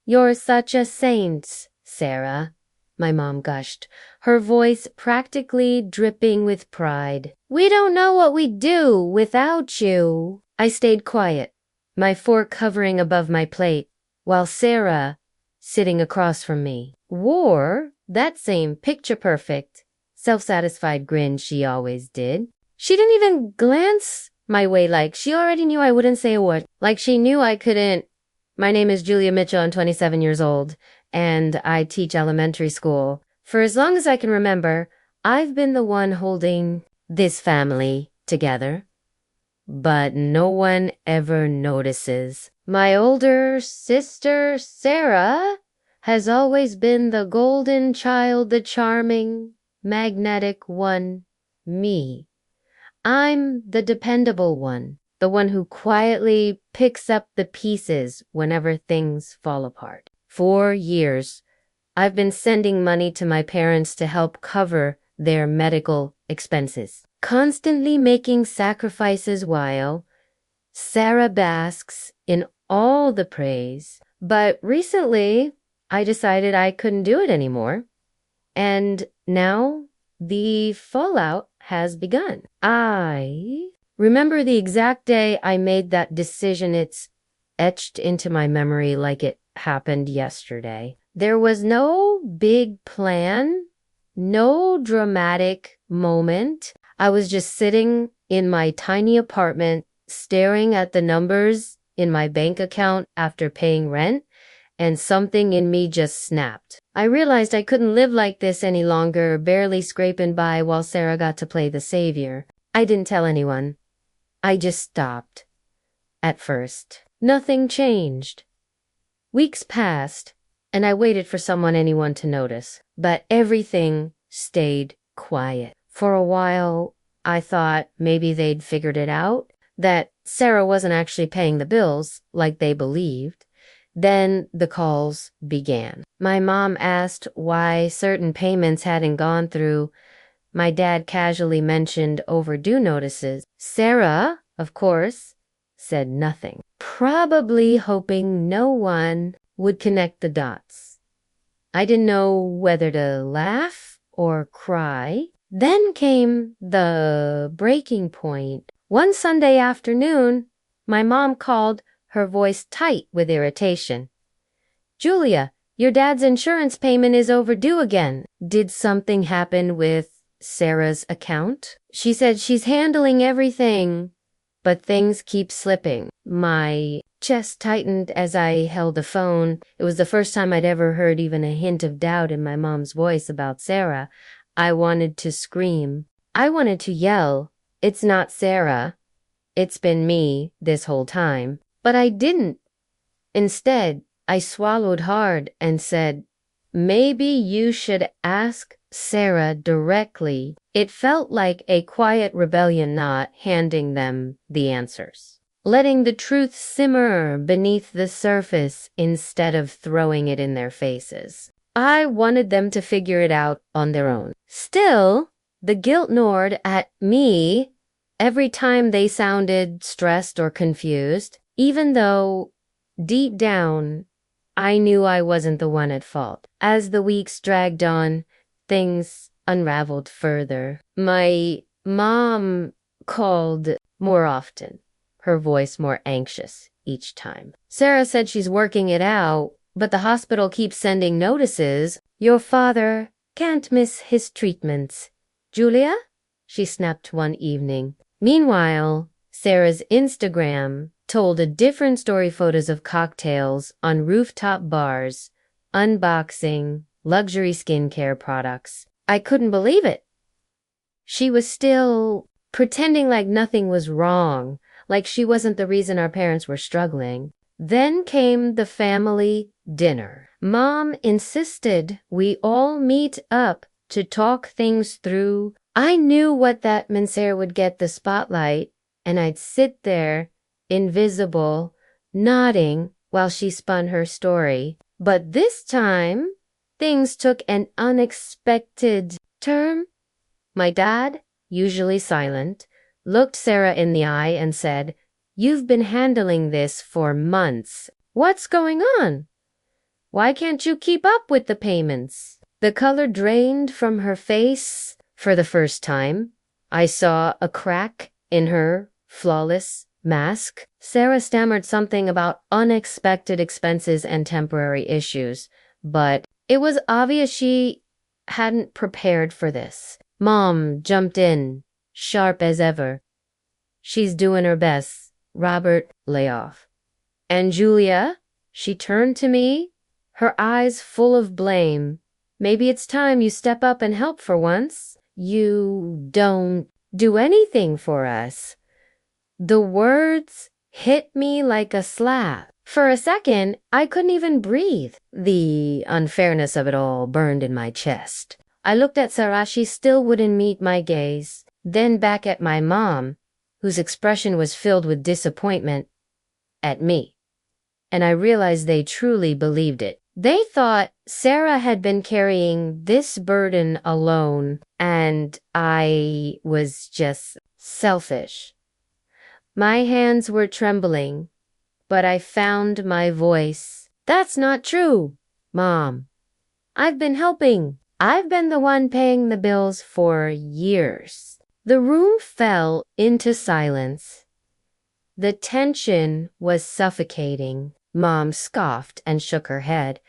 You're such a saint, Sarah, my mom gushed, her voice practically dripping with pride. We don't know what we'd do without you. I stayed quiet, my fork hovering above my plate, while Sarah sitting across from me wore that same picture-perfect, self-satisfied grin she always did. She didn't even glance my way like she already knew I wouldn't say a word, like she knew I couldn't. My name is Julia Mitchell. I'm 27 years old, and I teach elementary school. For as long as I can remember, I've been the one holding this family together. But no one ever notices. My older sister, Sarah, has always been the golden child, the charming, magnetic one, me. I'm the dependable one, the one who quietly picks up the pieces whenever things fall apart. For years, I've been sending money to my parents to help cover their medical expenses, constantly making sacrifices while Sarah basks in all the praise. But recently, I decided I couldn't do it anymore. And now the fallout has begun. I remember the exact day I made that decision. It's etched into my memory like it happened yesterday. There was no big plan, no dramatic moment. I was just sitting in my tiny apartment, staring at the numbers in my bank account after paying rent, and something in me just snapped. I realized I couldn't live like this any longer, barely scraping by while Sarah got to play the savior. I didn't tell anyone. I just stopped. At first, nothing changed. Weeks passed, and I waited for anyone to notice, but everything stayed quiet. For a while, I thought maybe they'd figured it out, that Sarah wasn't actually paying the bills like they believed. Then the calls began. My mom asked why certain payments hadn't gone through. My dad casually mentioned overdue notices. Sarah, of course, said nothing, probably hoping no one would connect the dots. I didn't know whether to laugh or cry. Then came the breaking point. One Sunday afternoon, my mom called, her voice tight with irritation. Julia, your dad's insurance payment is overdue again. Did something happen with Sarah's account? She said she's handling everything, but things keep slipping. My chest tightened as I held the phone. It was the first time I'd ever heard even a hint of doubt in my mom's voice about Sarah. I wanted to scream. I wanted to yell, "It's not Sarah. It's been me this whole time." But I didn't. Instead, I swallowed hard and said, "Maybe you should ask Sarah directly." It felt like a quiet rebellion, not handing them the answers, letting the truth simmer beneath the surface instead of throwing it in their faces. I wanted them to figure it out on their own. Still, the guilt gnawed at me every time they sounded stressed or confused, even though deep down I knew I wasn't the one at fault. As the weeks dragged on, things unraveled further. My mom called more often, her voice more anxious each time. Sarah said she's working it out, but the hospital keeps sending notices. Your father can't miss his treatments. Julia? She snapped one evening. Meanwhile, Sarah's Instagram told a different story, photos of cocktails on rooftop bars, unboxing, luxury skincare products. I couldn't believe it. She was still pretending like nothing was wrong, like she wasn't the reason our parents were struggling. Then came the family dinner. Mom insisted we all meet up to talk things through. I knew what that meant. Sarah would get the spotlight, and I'd sit there, invisible, nodding while she spun her story. But this time, things took an unexpected turn. My dad, usually silent, looked Sarah in the eye and said, "You've been handling this for months. What's going on?" Why can't you keep up with the payments? The color drained from her face for the first time. I saw a crack in her flawless mask. Sarah stammered something about unexpected expenses and temporary issues, but it was obvious she hadn't prepared for this. Mom jumped in, sharp as ever. She's doing her best. Robert, lay off. And Julia, she turned to me, her eyes full of blame. Maybe it's time you step up and help for once. You don't do anything for us. The words hit me like a slap. For a second, I couldn't even breathe. The unfairness of it all burned in my chest. I looked at Sarah. She still wouldn't meet my gaze. Then back at my mom, whose expression was filled with disappointment at me. And I realized they truly believed it. They thought Sarah had been carrying this burden alone, and I was just selfish. My hands were trembling, but I found my voice. That's not true, Mom. I've been helping. I've been the one paying the bills for years. The room fell into silence. The tension was suffocating. Mom scoffed and shook her head.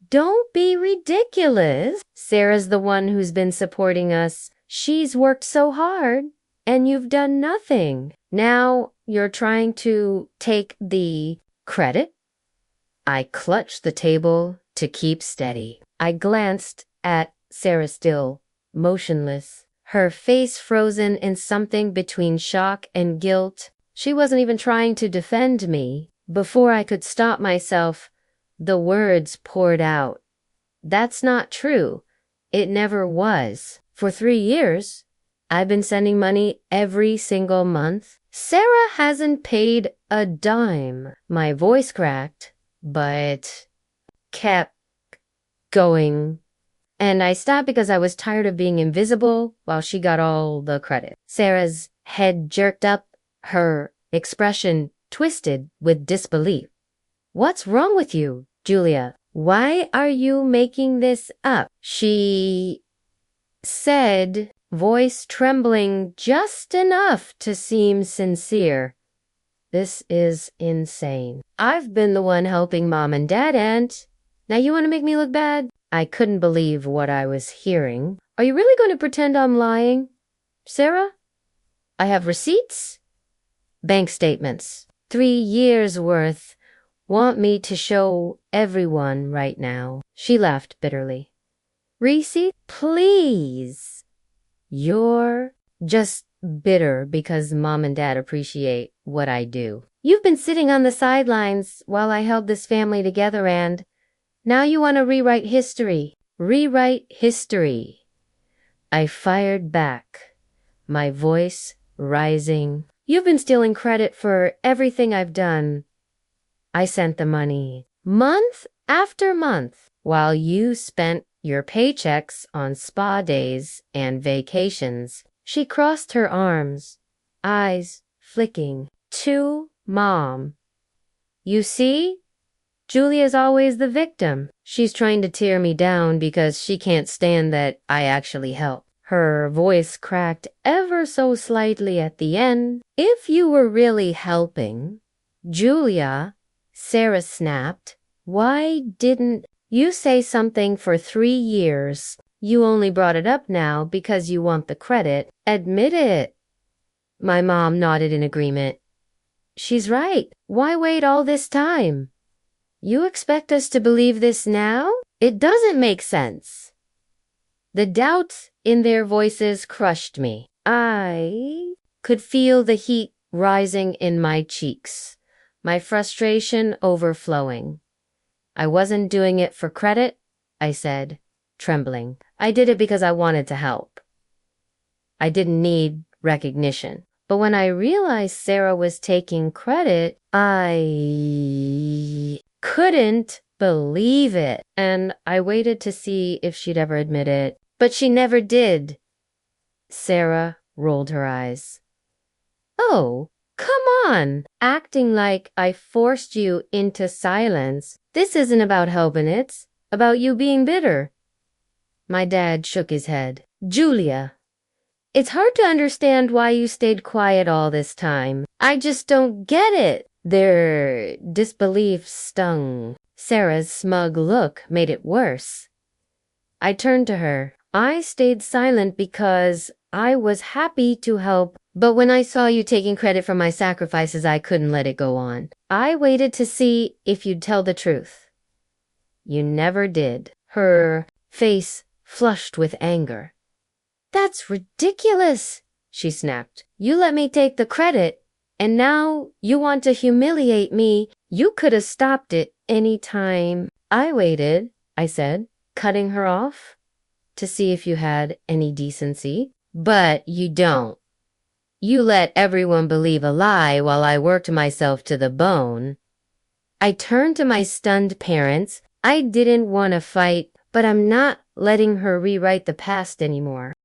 Don't be ridiculous. Sarah's the one who's been supporting us. She's worked so hard, and you've done nothing. Now you're trying to take the credit? I clutched the table to keep steady. I glanced at Sarah still, motionless, her face frozen in something between shock and guilt. She wasn't even trying to defend me. Before I could stop myself, the words poured out. That's not true. It never was. For 3 years, I've been sending money every single month. Sarah hasn't paid a dime. My voice cracked, but kept going. And I stopped because I was tired of being invisible while she got all the credit. Sarah's head jerked up, her expression twisted with disbelief. What's wrong with you, Julia? Why are you making this up? She said, voice trembling just enough to seem sincere. This is insane. I've been the one helping Mom and Dad, and now you want to make me look bad? I couldn't believe what I was hearing. Are you really going to pretend I'm lying? Sarah? I have receipts? Bank statements. 3 years worth. Want me to show everyone right now. She laughed bitterly. Receipt? Please. You're just bitter because Mom and Dad appreciate what I do. You've been sitting on the sidelines while I held this family together, and now you want to rewrite history. Rewrite history. I fired back, my voice rising. You've been stealing credit for everything I've done. I sent the money month after month while you spent your paychecks on spa days and vacations. She crossed her arms, eyes flicking, to Mom. You see? Julia's always the victim. She's trying to tear me down because she can't stand that I actually help. Her voice cracked ever so slightly at the end. If you were really helping, Julia, Sarah snapped, why didn't you say something for 3 years? You only brought it up now because you want the credit. Admit it. My mom nodded in agreement. She's right. Why wait all this time? You expect us to believe this now? It doesn't make sense. The doubts in their voices crushed me. I could feel the heat rising in my cheeks, my frustration overflowing. I wasn't doing it for credit, I said, trembling. I did it because I wanted to help. I didn't need recognition. But when I realized Sarah was taking credit, I couldn't believe it. And I waited to see if she'd ever admit it. But she never did. Sarah rolled her eyes. Oh, Come on, acting like I forced you into silence. This isn't about helping, it's about you being bitter. My dad shook his head. Julia, it's hard to understand why you stayed quiet all this time. I just don't get it. Their disbelief stung. Sarah's smug look made it worse. I turned to her. I stayed silent because I was happy to help, but when I saw you taking credit for my sacrifices, I couldn't let it go on. I waited to see if you'd tell the truth. You never did. Her face flushed with anger. That's ridiculous, she snapped. You let me take the credit, and now you want to humiliate me. You could have stopped it any time. I waited, I said, cutting her off, to see if you had any decency. But you don't. You let everyone believe a lie while I worked myself to the bone. I turned to my stunned parents. I didn't want to fight, but I'm not letting her rewrite the past anymore.